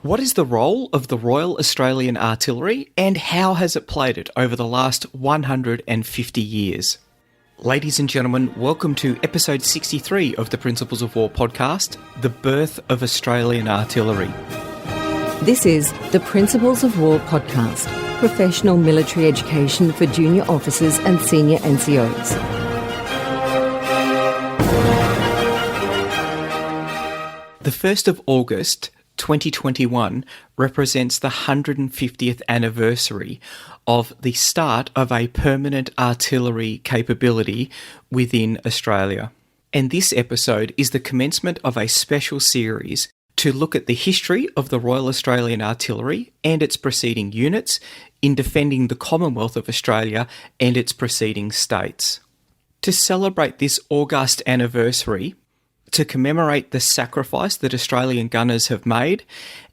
What is the role of the Royal Australian Artillery and how has it played it over the last 150 years? Ladies and gentlemen, welcome to episode 63 of the Principles of War podcast, The Birth of Australian Artillery. This is the Principles of War podcast, professional military education for junior officers and senior NCOs. The 1st of August 2021 represents the 150th anniversary of the start of a permanent artillery capability within Australia. And this episode is the commencement of a special series to look at the history of the Royal Australian Artillery and its preceding units in defending the Commonwealth of Australia and its preceding states. To celebrate this august anniversary, to commemorate the sacrifice that Australian gunners have made,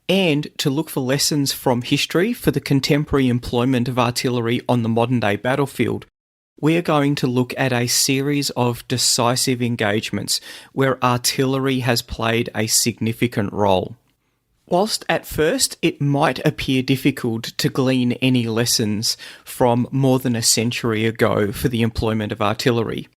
and to look for lessons from history for the contemporary employment of artillery on the modern-day battlefield, we are going to look at a series of decisive engagements where artillery has played a significant role. Whilst at first it might appear difficult to glean any lessons from more than a century ago for the employment of artillery,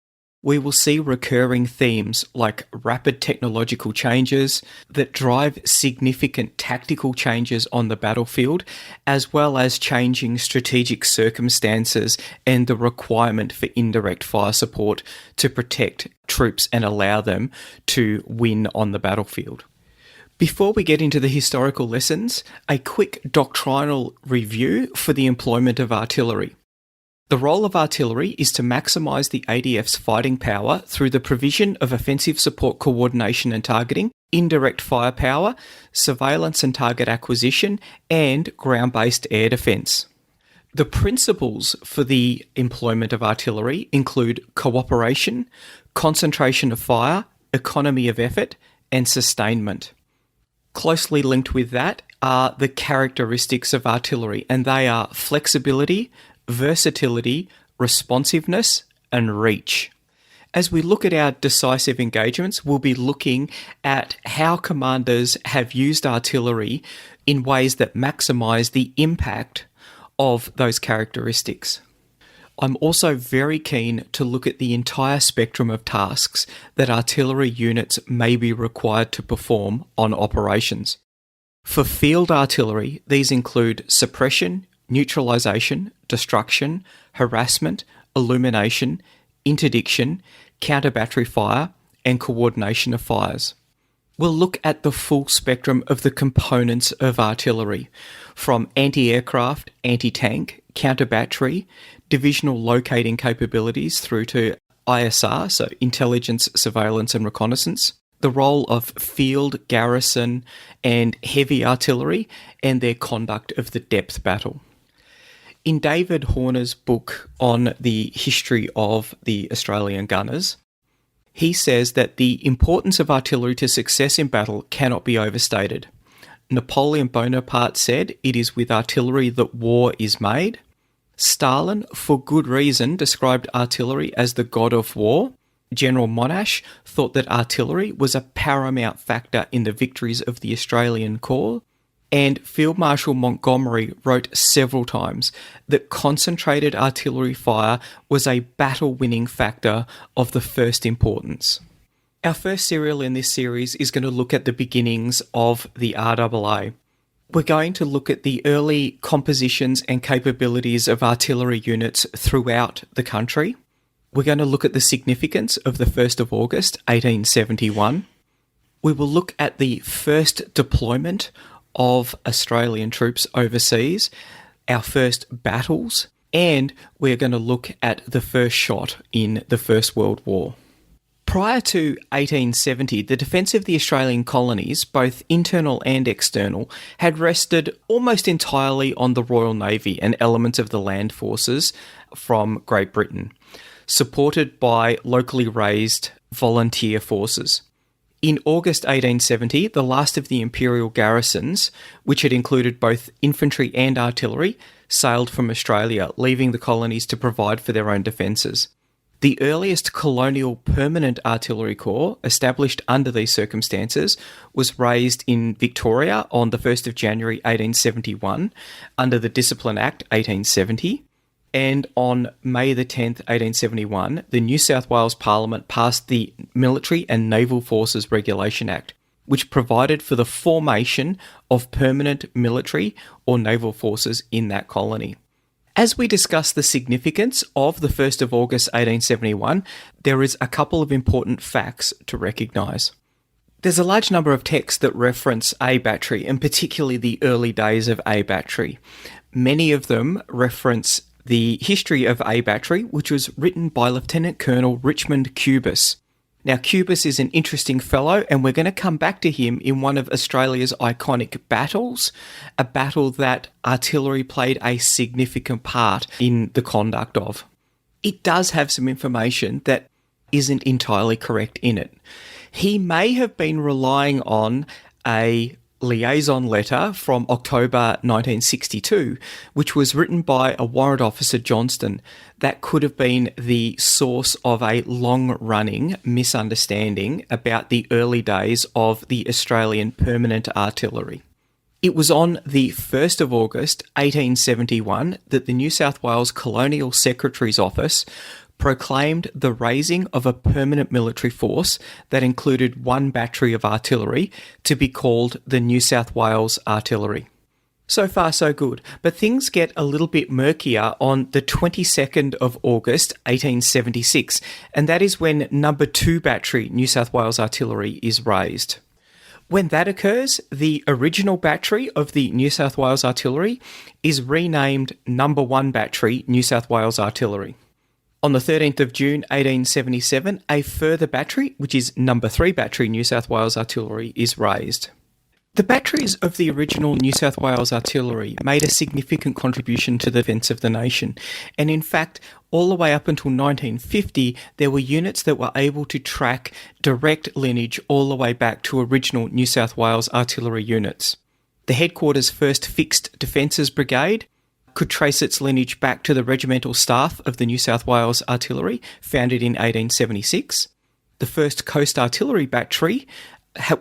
we will see recurring themes like rapid technological changes that drive significant tactical changes on the battlefield, as well as changing strategic circumstances and the requirement for indirect fire support to protect troops and allow them to win on the battlefield. Before we get into the historical lessons, a quick doctrinal review for the employment of artillery. The role of artillery is to maximise the ADF's fighting power through the provision of offensive support coordination and targeting, indirect firepower, surveillance and target acquisition, and ground-based air defence. The principles for the employment of artillery include cooperation, concentration of fire, economy of effort, and sustainment. Closely linked with that are the characteristics of artillery, and they are flexibility, versatility, responsiveness, and reach. As we look at our decisive engagements, we'll be looking at how commanders have used artillery in ways that maximise the impact of those characteristics. I'm also very keen to look at the entire spectrum of tasks that artillery units may be required to perform on operations. For field artillery, these include suppression, neutralisation, destruction, harassment, illumination, interdiction, counter-battery fire, and coordination of fires. We'll look at the full spectrum of the components of artillery, from anti-aircraft, anti-tank, counter-battery, divisional locating capabilities through to ISR, so intelligence, surveillance and reconnaissance, the role of field, garrison and heavy artillery, and their conduct of the depth battle. In David Horner's book on the history of the Australian gunners, he says that the importance of artillery to success in battle cannot be overstated. Napoleon Bonaparte said, "It is with artillery that war is made." Stalin, for good reason, described artillery as the god of war. General Monash thought that artillery was a paramount factor in the victories of the Australian Corps. And Field Marshal Montgomery wrote several times that concentrated artillery fire was a battle-winning factor of the first importance. Our first serial in this series is going to look at the beginnings of the RAA. We're going to look at the early compositions and capabilities of artillery units throughout the country. We're going to look at the significance of the 1st of August 1871. We will look at the first deployment of Australian troops overseas, our first battles, and we're going to look at the first shot in the First World War. Prior to 1870, the defence of the Australian colonies, both internal and external, had rested almost entirely on the Royal Navy and elements of the land forces from Great Britain, supported by locally raised volunteer forces. In August 1870, the last of the imperial garrisons, which had included both infantry and artillery, sailed from Australia, leaving the colonies to provide for their own defences. The earliest colonial permanent artillery corps established under these circumstances was raised in Victoria on the 1st of January 1871 under the Discipline Act 1870. And on May the 10th, 1871, the New South Wales Parliament passed the Military and Naval Forces Regulation Act, which provided for the formation of permanent military or naval forces in that colony. As we discuss the significance of the 1st of August 1871, there is a couple of important facts to recognise. There's a large number of texts that reference A Battery, and particularly the early days of A Battery. Many of them reference the history of A Battery, which was written by Lieutenant Colonel Richmond Cubis. Now, Cubis is an interesting fellow, and we're going to come back to him in one of Australia's iconic battles, a battle that artillery played a significant part in the conduct of. It does have some information that isn't entirely correct in it. He may have been relying on a liaison letter from October 1962, which was written by a warrant officer, Johnston, that could have been the source of a long-running misunderstanding about the early days of the Australian Permanent Artillery. It was on the 1st of August 1871 that the New South Wales Colonial Secretary's Office proclaimed the raising of a permanent military force that included one battery of artillery to be called the New South Wales Artillery. So far, so good, but things get a little bit murkier on the 22nd of August 1876, and that is when number 2 battery New South Wales Artillery is raised. When that occurs, the original battery of the New South Wales Artillery is renamed number 1 battery New South Wales Artillery. On the 13th of June 1877, a further battery, which is number 3 battery New South Wales Artillery, is raised. The batteries of the original New South Wales Artillery made a significant contribution to the defence of the nation, and in fact, all the way up until 1950, there were units that were able to track direct lineage all the way back to original New South Wales Artillery units. The headquarters 1st Fixed Defences Brigade could trace its lineage back to the regimental staff of the New South Wales Artillery, founded in 1876. The 1st Coast Artillery Battery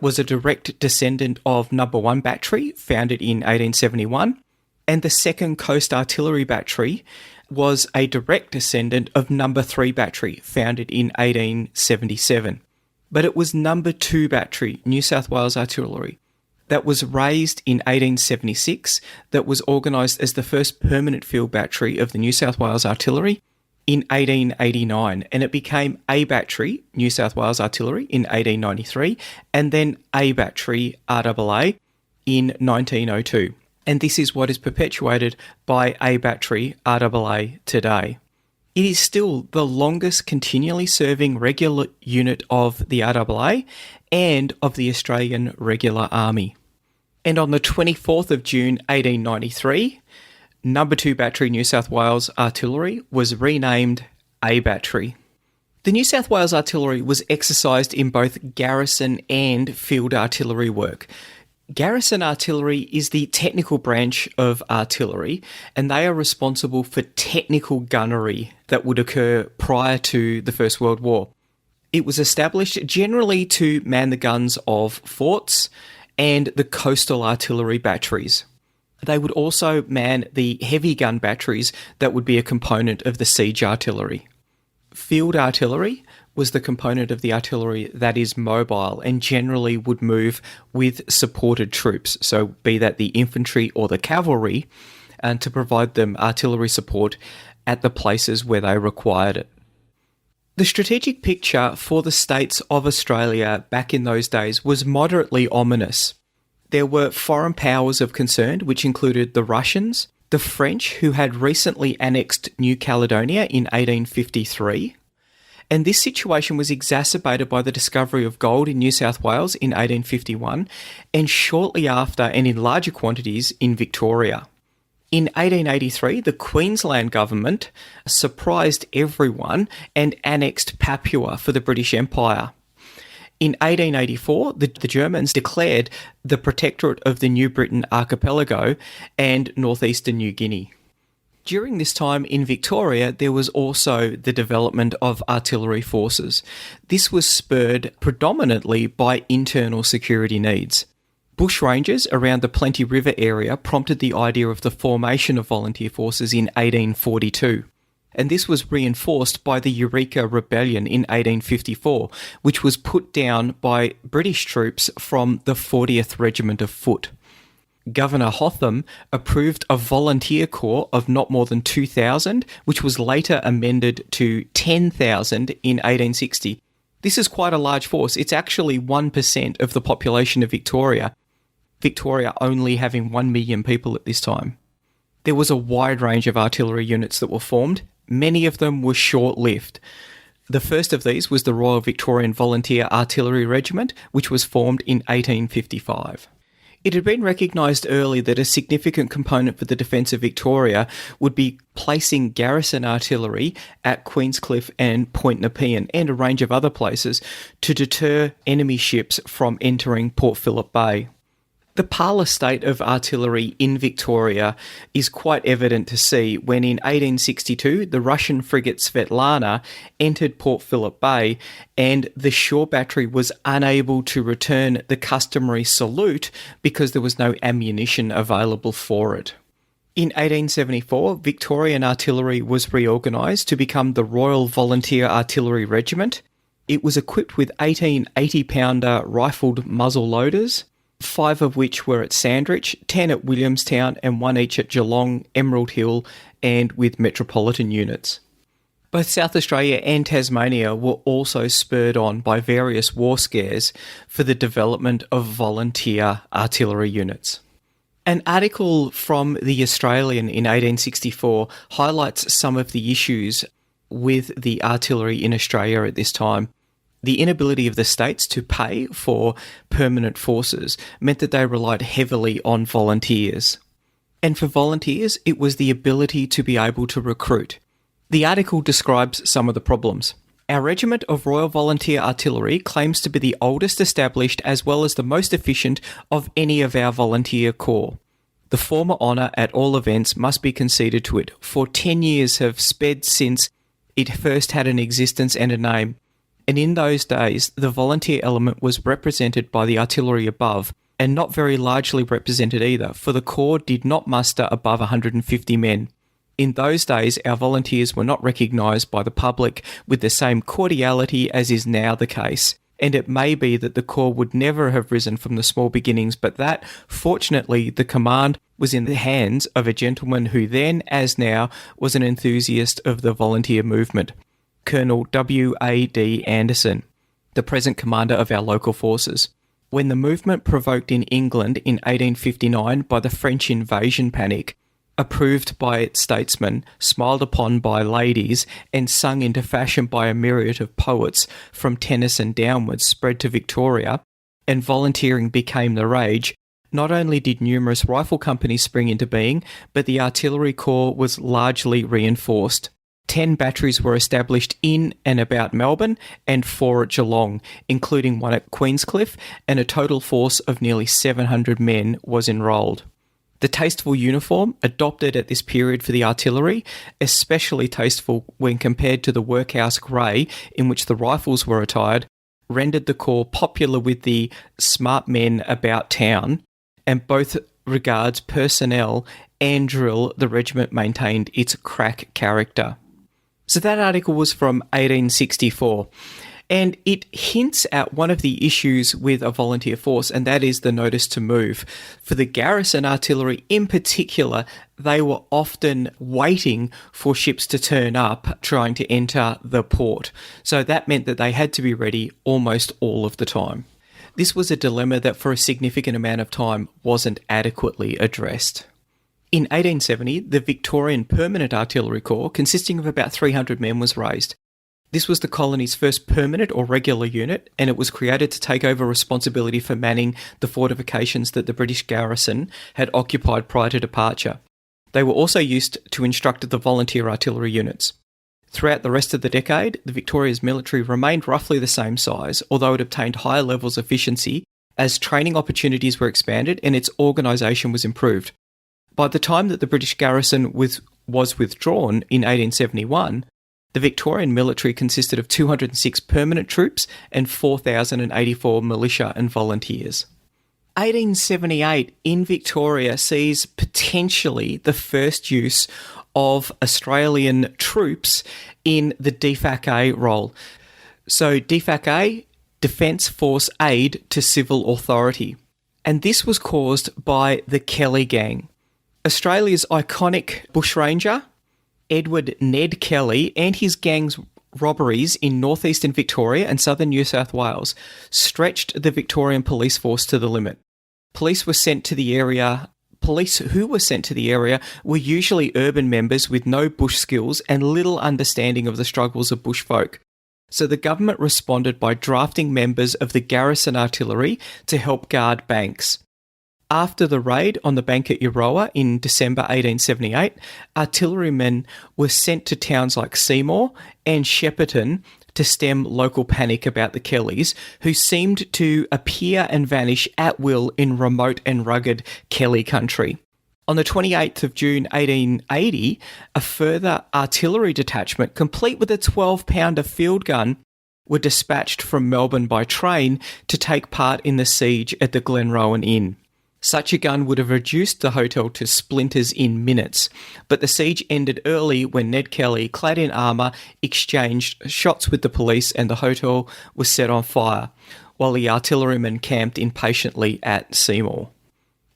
was a direct descendant of number 1 battery, founded in 1871. And the 2nd Coast Artillery Battery was a direct descendant of number 3 battery, founded in 1877. But it was number 2 battery, New South Wales Artillery, that was raised in 1876, that was organised as the first permanent field battery of the New South Wales Artillery in 1889, and it became A Battery, New South Wales Artillery, in 1893, and then A Battery, RAA, in 1902. And this is what is perpetuated by A Battery, RAA, today. It is still the longest continually serving regular unit of the RAA and of the Australian Regular Army. And on the 24th of June 1893, number 2 battery New South Wales Artillery was renamed A Battery. The New South Wales Artillery was exercised in both garrison and field artillery work. Garrison artillery is the technical branch of artillery, and they are responsible for technical gunnery that would occur prior to the First World War. It was established generally to man the guns of forts and the coastal artillery batteries. They would also man the heavy gun batteries that would be a component of the siege artillery. Field artillery was the component of the artillery that is mobile and generally would move with supported troops, so be that the infantry or the cavalry, and to provide them artillery support at the places where they required it. The strategic picture for the states of Australia back in those days was moderately ominous. There were foreign powers of concern, which included the Russians, the French, who had recently annexed New Caledonia in 1853, and this situation was exacerbated by the discovery of gold in New South Wales in 1851, and shortly after, and in larger quantities, in Victoria. In 1883, the Queensland government surprised everyone and annexed Papua for the British Empire. In 1884, the Germans declared the protectorate of the New Britain archipelago and northeastern New Guinea. During this time in Victoria, there was also the development of artillery forces. This was spurred predominantly by internal security needs. Bushrangers around the Plenty River area prompted the idea of the formation of volunteer forces in 1842. And this was reinforced by the Eureka Rebellion in 1854, which was put down by British troops from the 40th Regiment of Foot. Governor Hotham approved a volunteer corps of not more than 2,000, which was later amended to 10,000 in 1860. This is quite a large force. It's actually 1% of the population of Victoria, Victoria only having 1 million people at this time. There was a wide range of artillery units that were formed. Many of them were short-lived. The first of these was the Royal Victorian Volunteer Artillery Regiment, which was formed in 1855. It had been recognised early that a significant component for the defence of Victoria would be placing garrison artillery at Queenscliff and Point Nepean and a range of other places to deter enemy ships from entering Port Phillip Bay. The parlour state of artillery in Victoria is quite evident to see when in 1862 the Russian frigate Svetlana entered Port Phillip Bay and the shore battery was unable to return the customary salute because there was no ammunition available for it. In 1874, Victorian artillery was reorganised to become the Royal Volunteer Artillery Regiment. It was equipped with 18 80-pounder rifled muzzle loaders, 5 of which were at Sandwich, 10 at Williamstown, and 1 each at Geelong, Emerald Hill, and with metropolitan units. Both South Australia and Tasmania were also spurred on by various war scares for the development of volunteer artillery units. An article from The Australian in 1864 highlights some of the issues with the artillery in Australia at this time. The inability of the states to pay for permanent forces meant that they relied heavily on volunteers. And for volunteers, it was the ability to be able to recruit. The article describes some of the problems. Our Regiment of Royal Volunteer Artillery claims to be the oldest established as well as the most efficient of any of our volunteer corps. The former honour at all events must be conceded to it, for 10 years have sped since it first had an existence and a name. And in those days, the volunteer element was represented by the artillery above, and not very largely represented either, for the corps did not muster above 150 men. In those days, our volunteers were not recognised by the public with the same cordiality as is now the case, and it may be that the corps would never have risen from the small beginnings, but that, fortunately, the command was in the hands of a gentleman who then, as now, was an enthusiast of the volunteer movement. Colonel W.A.D. Anderson, the present commander of our local forces. When the movement provoked in England in 1859 by the French invasion panic, approved by its statesmen, smiled upon by ladies, and sung into fashion by a myriad of poets from Tennyson downwards, spread to Victoria, and volunteering became the rage, not only did numerous rifle companies spring into being, but the artillery corps was largely reinforced. 10 batteries were established in and about Melbourne and 4 at Geelong, including 1 at Queenscliff, and a total force of nearly 700 men was enrolled. The tasteful uniform adopted at this period for the artillery, especially tasteful when compared to the workhouse grey in which the rifles were attired, rendered the corps popular with the smart men about town, and both regards personnel and drill the regiment maintained its crack character. So that article was from 1864, and it hints at one of the issues with a volunteer force, and that is the notice to move. For the garrison artillery in particular, they were often waiting for ships to turn up trying to enter the port. So that meant that they had to be ready almost all of the time. This was a dilemma that for a significant amount of time wasn't adequately addressed. In 1870, the Victorian Permanent Artillery Corps, consisting of about 300 men, was raised. This was the colony's first permanent or regular unit, and it was created to take over responsibility for manning the fortifications that the British garrison had occupied prior to departure. They were also used to instruct the volunteer artillery units. Throughout the rest of the decade, the Victoria's military remained roughly the same size, although it obtained higher levels of efficiency as training opportunities were expanded and its organisation was improved. By the time that the British garrison was withdrawn in 1871, the Victorian military consisted of 206 permanent troops and 4,084 militia and volunteers. 1878 in Victoria sees potentially the first use of Australian troops in the DFAC role. So DFAC, Defence Force Aid to Civil Authority. And this was caused by the Kelly Gang. Australia's iconic bushranger, Edward Ned Kelly, and his gang's robberies in northeastern Victoria and southern New South Wales stretched the Victorian Police force to the limit. Police who were sent to the area were usually urban members with no bush skills and little understanding of the struggles of bush folk. So the government responded by drafting members of the Garrison Artillery to help guard banks. After the raid on the bank at Euroa in December 1878, artillerymen were sent to towns like Seymour and Shepparton to stem local panic about the Kellys, who seemed to appear and vanish at will in remote and rugged Kelly country. On the 28th of June 1880, a further artillery detachment, complete with a 12-pounder field gun, were dispatched from Melbourne by train to take part in the siege at the Glenrowan Inn. Such a gun would have reduced the hotel to splinters in minutes, but the siege ended early when Ned Kelly, clad in armour, exchanged shots with the police and the hotel was set on fire, while the artillerymen camped impatiently at Seymour.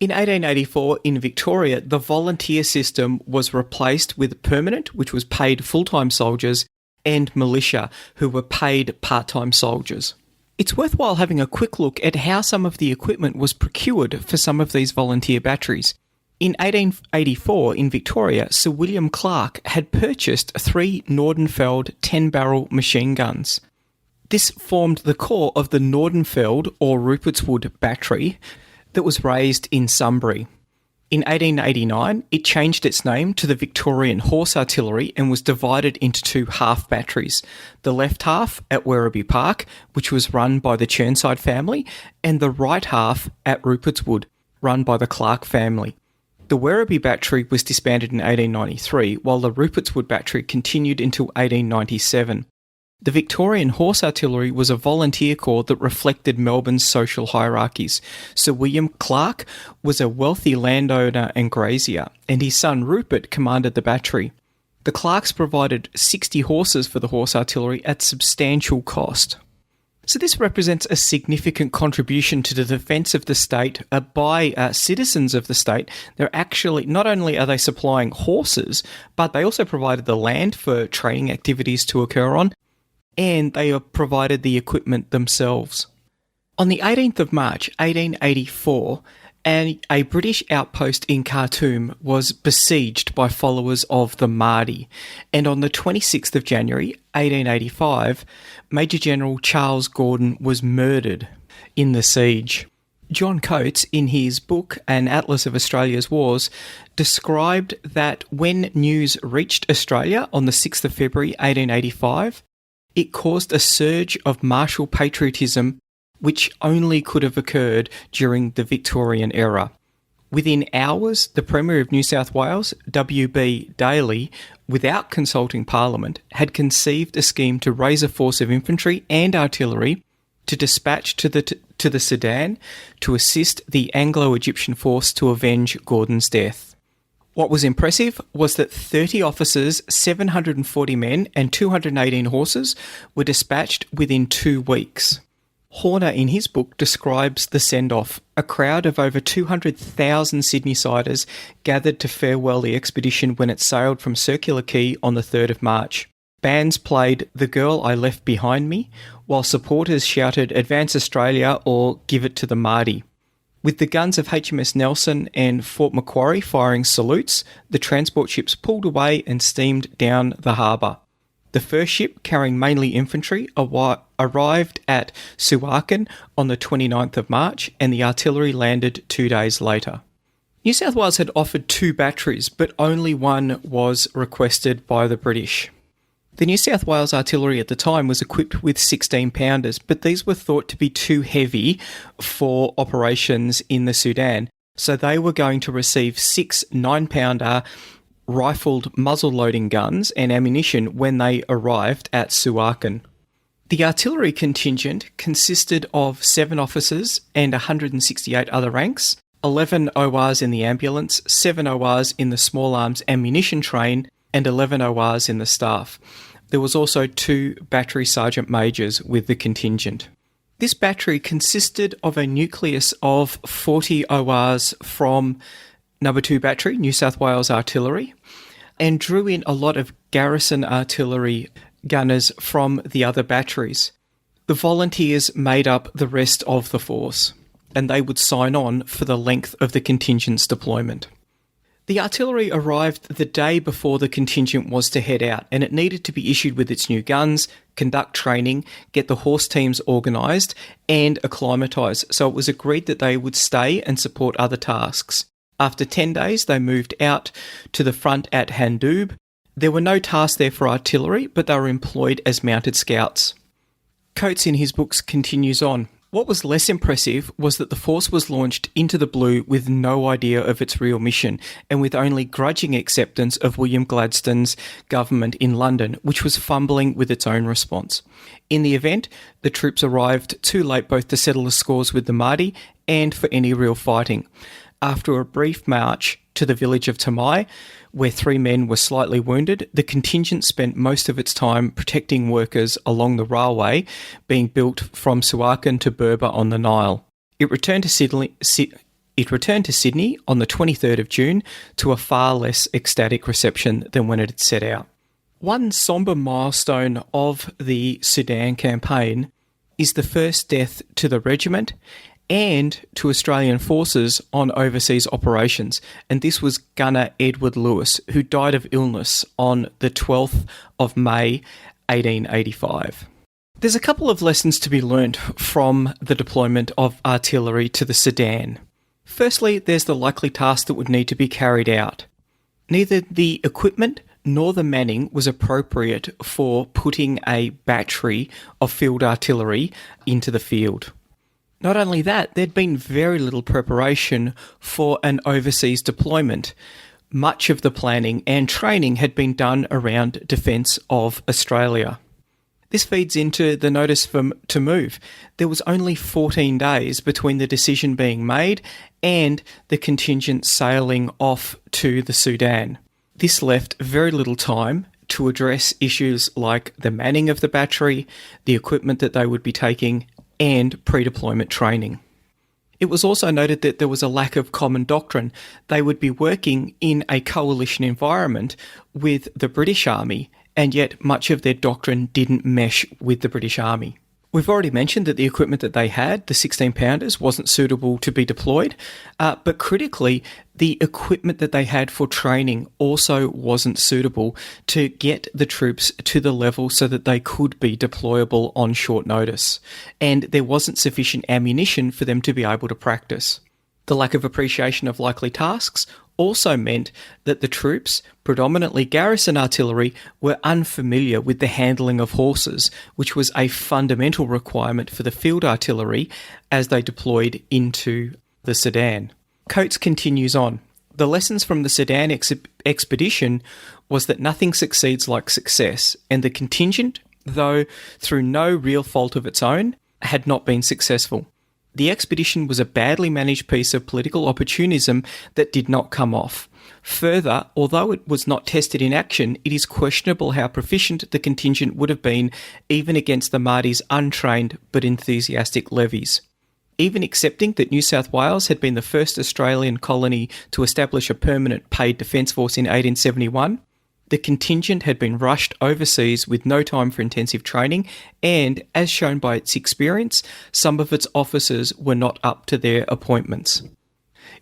In 1884, in Victoria, the volunteer system was replaced with permanent, which was paid full-time soldiers, and militia, who were paid part-time soldiers. It's worthwhile having a quick look at how some of the equipment was procured for some of these volunteer batteries. In 1884, in Victoria, Sir William Clark had purchased 3 Nordenfeld 10-barrel machine guns. This formed the core of the Nordenfeld or Rupertswood battery that was raised in Sunbury. In 1889, it changed its name to the Victorian Horse Artillery and was divided into 2 half batteries. The left half at Werribee Park, which was run by the Chirnside family, and the right half at Rupertswood, run by the Clark family. The Werribee battery was disbanded in 1893, while the Rupertswood battery continued until 1897. The Victorian Horse Artillery was a volunteer corps that reflected Melbourne's social hierarchies. Sir William Clark was a wealthy landowner and grazier, and his son Rupert commanded the battery. The Clarks provided 60 horses for the Horse Artillery at substantial cost. So this represents a significant contribution to the defence of the state by citizens of the state. They're actually, not only are they supplying horses, but they also provided the land for training activities to occur on, and they provided the equipment themselves. On the 18th of March 1884, a British outpost in Khartoum was besieged by followers of the Mahdi, and on the 26th of January 1885, Major General Charles Gordon was murdered in the siege. John Coates, in his book An Atlas of Australia's Wars, described that when news reached Australia on the 6th of February 1885, it caused a surge of martial patriotism which only could have occurred during the Victorian era. Within hours, the Premier of New South Wales, W.B. Daly, without consulting Parliament, had conceived a scheme to raise a force of infantry and artillery to dispatch to the Sudan to assist the Anglo-Egyptian force to avenge Gordon's death. What was impressive was that 30 officers, 740 men and 218 horses were dispatched within 2 weeks. Horner, in his book, describes the send-off. A crowd of over 200,000 Sydney-siders gathered to farewell the expedition when it sailed from Circular Quay on the 3rd of March. Bands played The Girl I Left Behind Me, while supporters shouted Advance Australia or Give It to the Mahdi. With the guns of HMS Nelson and Fort Macquarie firing salutes, the transport ships pulled away and steamed down the harbour. The first ship, carrying mainly infantry, arrived at Suakin on the 29th of March, and the artillery landed 2 days later. New South Wales had offered 2 batteries, but only one was requested by the British. The New South Wales artillery at the time was equipped with 16-pounders, but these were thought to be too heavy for operations in the Sudan. So they were going to receive 6 9-pounder rifled muzzle-loading guns and ammunition when they arrived at Suakin. The artillery contingent consisted of 7 officers and 168 other ranks, 11 ORs in the ambulance, 7 ORs in the small arms ammunition train, and 11 ORs in the staff. There was also 2 battery sergeant majors with the contingent. This battery consisted of a nucleus of 40 ORs from No. 2 Battery, New South Wales Artillery, and drew in a lot of Garrison artillery gunners from the other batteries. The volunteers made up the rest of the force, and they would sign on for the length of the contingent's deployment. The artillery arrived the day before the contingent was to head out, and it needed to be issued with its new guns, conduct training, get the horse teams organised, and acclimatise, so it was agreed that they would stay and support other tasks. After 10 days, they moved out to the front at Handoob. There were no tasks there for artillery, but they were employed as mounted scouts. Coates in his books continues on. What was less impressive was that the force was launched into the blue with no idea of its real mission and with only grudging acceptance of William Gladstone's government in London, which was fumbling with its own response. In the event, the troops arrived too late both to settle the scores with the Mahdi and for any real fighting. After a brief march to the village of Tamai, where 3 men were slightly wounded, the contingent spent most of its time protecting workers along the railway being built from Suakin to Berber on the Nile. It returned to Sydney on the 23rd of June to a far less ecstatic reception than when it had set out. One sombre milestone of the Sudan campaign is the first death to the regiment and to Australian forces on overseas operations, and this was Gunner Edward Lewis, who died of illness on the 12th of May 1885. There's a couple of lessons to be learnt from the deployment of artillery to the Sudan. Firstly, there's the likely task that would need to be carried out. Neither the equipment nor the manning was appropriate for putting a battery of field artillery into the field. Not only that, there'd been very little preparation for an overseas deployment. Much of the planning and training had been done around defence of Australia. This feeds into the notice to move. There was only 14 days between the decision being made and the contingent sailing off to the Sudan. This left very little time to address issues like the manning of the battery, the equipment that they would be taking, and pre-deployment training. It was also noted that there was a lack of common doctrine. They would be working in a coalition environment with the British Army, and yet much of their doctrine didn't mesh with the British Army. We've already mentioned that the equipment that they had, the 16-pounders, wasn't suitable to be deployed, but critically, the equipment that they had for training also wasn't suitable to get the troops to the level so that they could be deployable on short notice, and there wasn't sufficient ammunition for them to be able to practice. The lack of appreciation of likely tasks also meant that the troops, predominantly Garrison artillery, were unfamiliar with the handling of horses, which was a fundamental requirement for the field artillery as they deployed into the Sudan. Coates continues on. The lessons from the Sudan expedition was that nothing succeeds like success, and the contingent, though through no real fault of its own, had not been successful. The expedition was a badly managed piece of political opportunism that did not come off. Further, although it was not tested in action, it is questionable how proficient the contingent would have been even against the Mahdi's untrained but enthusiastic levies. Even accepting that New South Wales had been the first Australian colony to establish a permanent paid defence force in 1871, the contingent had been rushed overseas with no time for intensive training, and, as shown by its experience, some of its officers were not up to their appointments.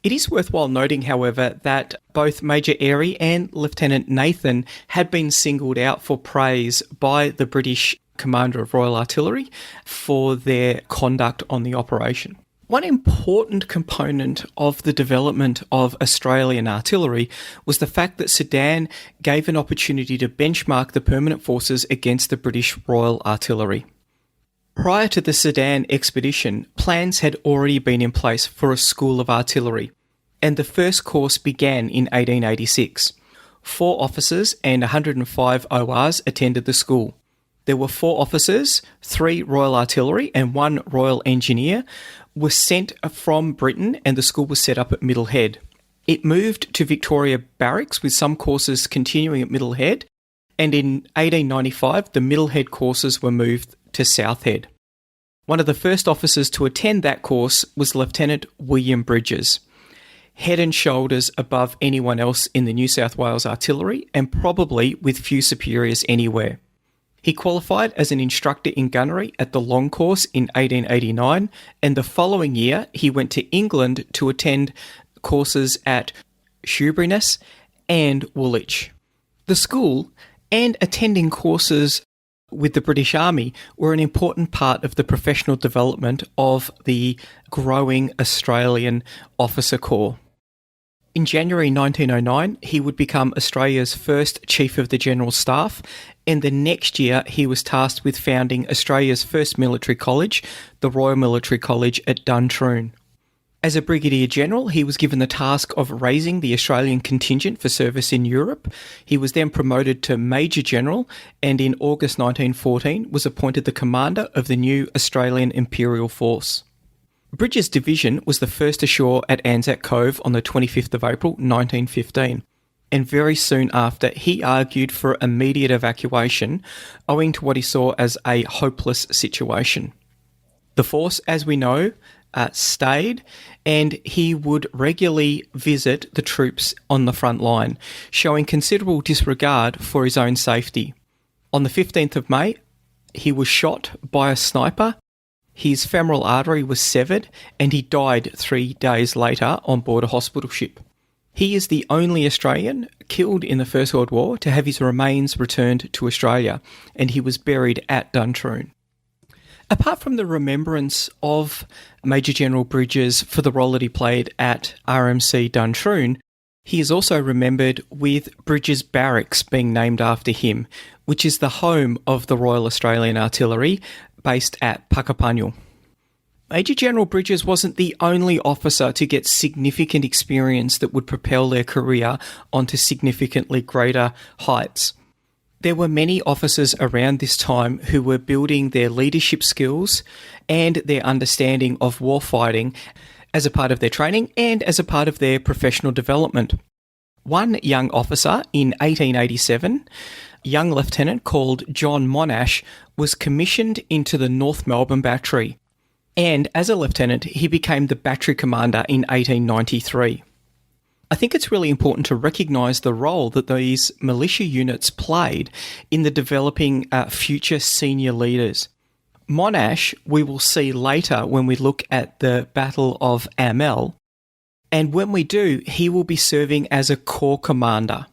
It is worthwhile noting, however, that both Major Airy and Lieutenant Nathan had been singled out for praise by the British Commander of Royal Artillery for their conduct on the operation. One important component of the development of Australian artillery was the fact that Sudan gave an opportunity to benchmark the permanent forces against the British Royal Artillery. Prior to the Sudan expedition, plans had already been in place for a school of artillery. and the first course began in 1886. 4 officers and 105 ORs attended the school. There were 4 officers, 3 Royal Artillery and 1 Royal Engineer were sent from Britain, and the school was set up at Middlehead. It moved to Victoria Barracks with some courses continuing at Middlehead, and in 1895 the Middlehead courses were moved to Southhead. One of the first officers to attend that course was Lieutenant William Bridges, head and shoulders above anyone else in the New South Wales Artillery and probably with few superiors anywhere. He qualified as an instructor in gunnery at the Long Course in 1889, and the following year he went to England to attend courses at Shoeburyness and Woolwich. The school and attending courses with the British Army were an important part of the professional development of the growing Australian officer corps. In January 1909, he would become Australia's first Chief of the General Staff, and the next year he was tasked with founding Australia's first military college, the Royal Military College at Duntroon. As a Brigadier General, he was given the task of raising the Australian contingent for service in Europe. He was then promoted to Major General, and in August 1914 was appointed the commander of the new Australian Imperial Force. Bridges' division was the first ashore at Anzac Cove on the 25th of April 1915, and very soon after he argued for immediate evacuation owing to what he saw as a hopeless situation. The force, as we know, stayed, and he would regularly visit the troops on the front line, showing considerable disregard for his own safety. On the 15th of May, he was shot by a sniper. His femoral artery was severed, and he died 3 days later on board a hospital ship. He is the only Australian killed in the First World War to have his remains returned to Australia, and he was buried at Duntroon. Apart from the remembrance of Major General Bridges for the role that he played at RMC Duntroon, he is also remembered with Bridges Barracks being named after him, which is the home of the Royal Australian Artillery, based at Puckapunyal. Major General Bridges wasn't the only officer to get significant experience that would propel their career onto significantly greater heights. There were many officers around this time who were building their leadership skills and their understanding of warfighting as a part of their training and as a part of their professional development. One young officer in 1887, young lieutenant called John Monash, was commissioned into the North Melbourne Battery, and as a lieutenant he became the battery commander in 1893. I think it's really important to recognise the role that these militia units played in the developing future senior leaders. Monash we will see later when we look at the Battle of Amel, and when we do, he will be serving as a corps commander.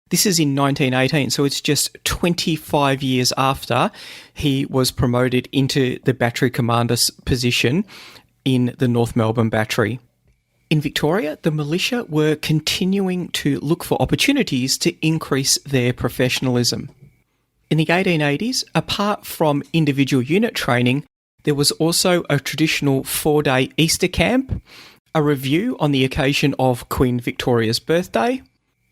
This is in 1918, so it's just 25 years after he was promoted into the battery commander's position in the North Melbourne Battery. In Victoria, the militia were continuing to look for opportunities to increase their professionalism. In the 1880s, apart from individual unit training, there was also a traditional 4-day Easter camp, a review on the occasion of Queen Victoria's birthday,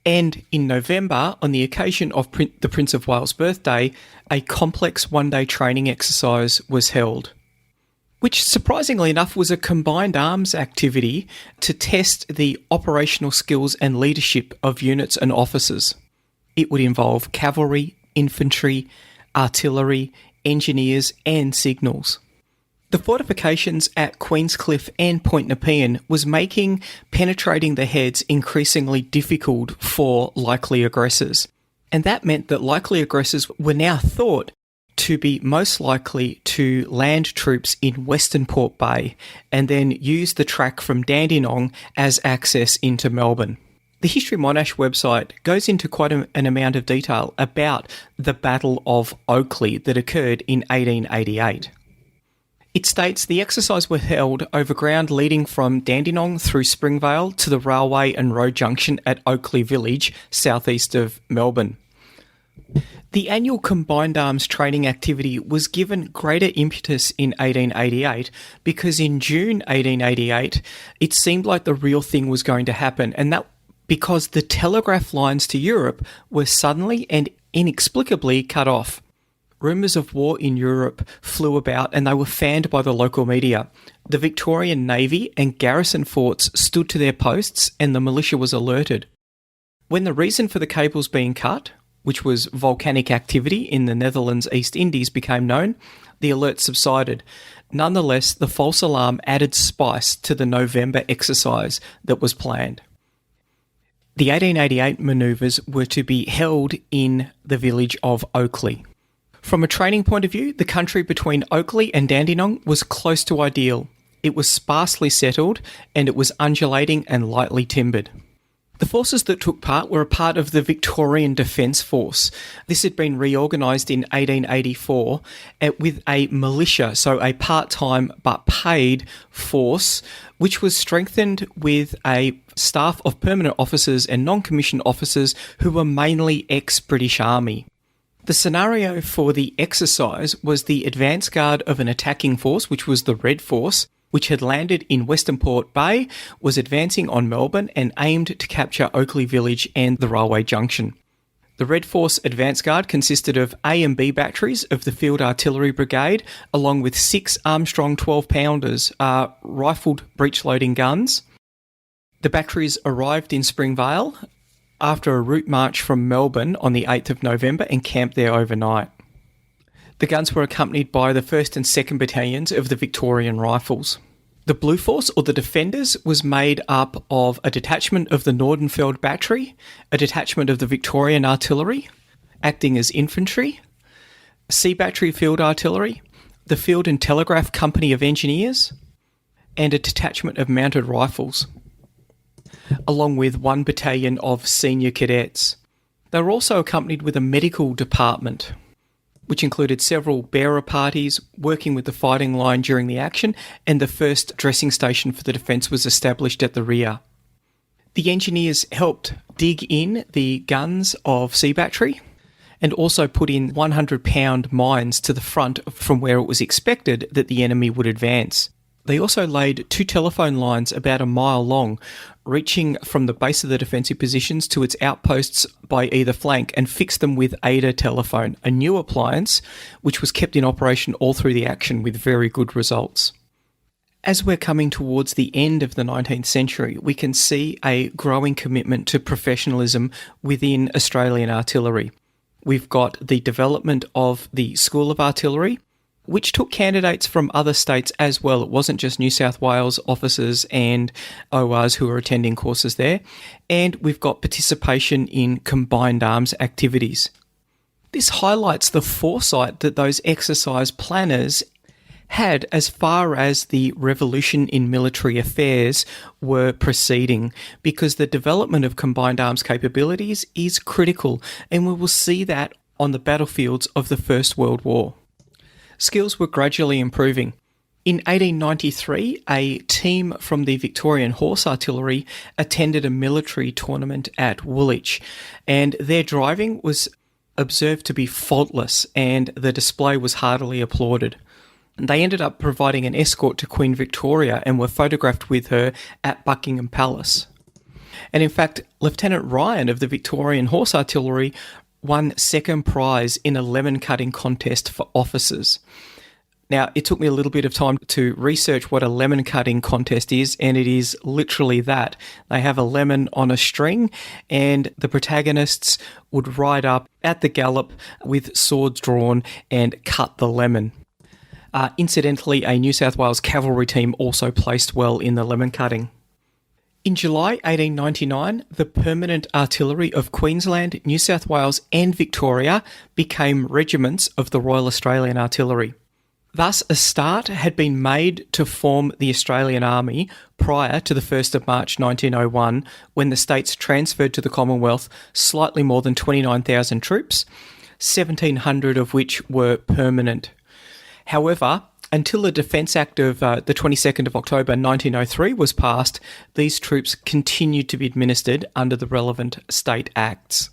and in November, on the occasion of the Prince of Wales' birthday, a complex one-day training exercise was held, which surprisingly enough was a combined arms activity to test the operational skills and leadership of units and officers. It would involve cavalry, infantry, artillery, engineers and signals. The fortifications at Queenscliff and Point Nepean was making penetrating the heads increasingly difficult for likely aggressors, and that meant that likely aggressors were now thought to be most likely to land troops in Western Port Bay and then use the track from Dandenong as access into Melbourne. The History Monash website goes into quite an amount of detail about the Battle of Oakleigh that occurred in 1888. It states the exercise were held over ground leading from Dandenong through Springvale to the railway and road junction at Oakleigh Village, southeast of Melbourne. The annual combined arms training activity was given greater impetus in 1888 because in June 1888 it seemed like the real thing was going to happen, and that because the telegraph lines to Europe were suddenly and inexplicably cut off. Rumours of war in Europe flew about and they were fanned by the local media. The Victorian Navy and Garrison forts stood to their posts and the militia was alerted. When the reason for the cables being cut, which was volcanic activity in the Netherlands East Indies, became known, the alert subsided. Nonetheless, the false alarm added spice to the November exercise that was planned. The 1888 manoeuvres were to be held in the village of Oakley. From a training point of view, the country between Oakley and Dandenong was close to ideal. It was sparsely settled and it was undulating and lightly timbered. The forces that took part were a part of the Victorian Defence Force. This had been reorganised in 1884 with a militia, so a part-time but paid force, which was strengthened with a staff of permanent officers and non-commissioned officers who were mainly ex-British Army. The scenario for the exercise was the advance guard of an attacking force, which was the Red Force, which had landed in Western Port Bay, was advancing on Melbourne and aimed to capture Oakley Village and the railway junction. The Red Force advance guard consisted of A and B batteries of the Field Artillery Brigade, along with 6 Armstrong 12-pounders, rifled breech-loading guns. The batteries arrived in Springvale after a route march from Melbourne on the 8th of November and camped there overnight. The guns were accompanied by the 1st and 2nd Battalions of the Victorian Rifles. The Blue Force, or the Defenders, was made up of a detachment of the Nordenfeld Battery, a detachment of the Victorian Artillery, acting as infantry, C Battery Field Artillery, the Field and Telegraph Company of Engineers, and a detachment of mounted rifles, along with 1 battalion of senior cadets. They were also accompanied with a medical department, which included several bearer parties working with the fighting line during the action, and the first dressing station for the defence was established at the rear. The engineers helped dig in the guns of C Battery and also put in 100-pound mines to the front from where it was expected that the enemy would advance. They also laid 2 telephone lines about a mile long, reaching from the base of the defensive positions to its outposts by either flank, and fixed them with Ada telephone, a new appliance which was kept in operation all through the action with very good results. As we're coming towards the end of the 19th century, we can see a growing commitment to professionalism within Australian artillery. We've got the development of the School of Artillery, which took candidates from other states as well. It wasn't just New South Wales officers and ORs who were attending courses there. And we've got participation in combined arms activities. This highlights the foresight that those exercise planners had as far as the revolution in military affairs were proceeding, because the development of combined arms capabilities is critical, and we will see that on the battlefields of the First World War. Skills were gradually improving. In 1893, a team from the Victorian Horse Artillery attended a military tournament at Woolwich, and their driving was observed to be faultless, and the display was heartily applauded. They ended up providing an escort to Queen Victoria and were photographed with her at Buckingham Palace. And in fact, Lieutenant Ryan of the Victorian Horse Artillery won 2nd prize in a lemon cutting contest for officers. Now, it took me a little bit of time to research what a lemon cutting contest is, and it is literally that. They have a lemon on a string, and the protagonists would ride up at the gallop with swords drawn and cut the lemon. Incidentally, a New South Wales cavalry team also placed well in the lemon cutting. In July 1899, the Permanent Artillery of Queensland, New South Wales and Victoria became regiments of the Royal Australian Artillery. Thus, a start had been made to form the Australian Army prior to the 1st of March 1901, when the states transferred to the Commonwealth slightly more than 29,000 troops, 1,700 of which were permanent. However, until the Defence Act of the 22nd of October 1903 was passed, these troops continued to be administered under the relevant state acts.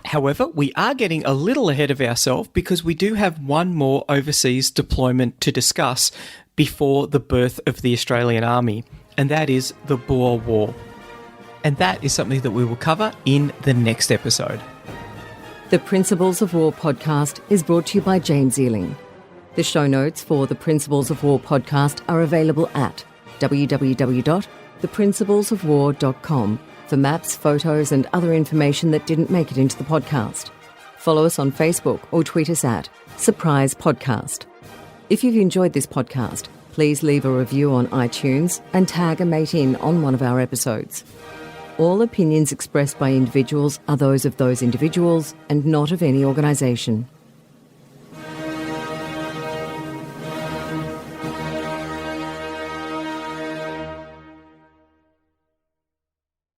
However, we are getting a little ahead of ourselves because we do have one more overseas deployment to discuss before the birth of the Australian Army, and that is the Boer War. And that is something that we will cover in the next episode. The Principles of War podcast is brought to you by James Ealing. The show notes for the Principles of War podcast are available at www.theprinciplesofwar.com for maps, photos and other information that didn't make it into the podcast. Follow us on Facebook or tweet us at Surprise Podcast. If you've enjoyed this podcast, please leave a review on iTunes and tag a mate in on one of our episodes. All opinions expressed by individuals are those of those individuals and not of any organisation.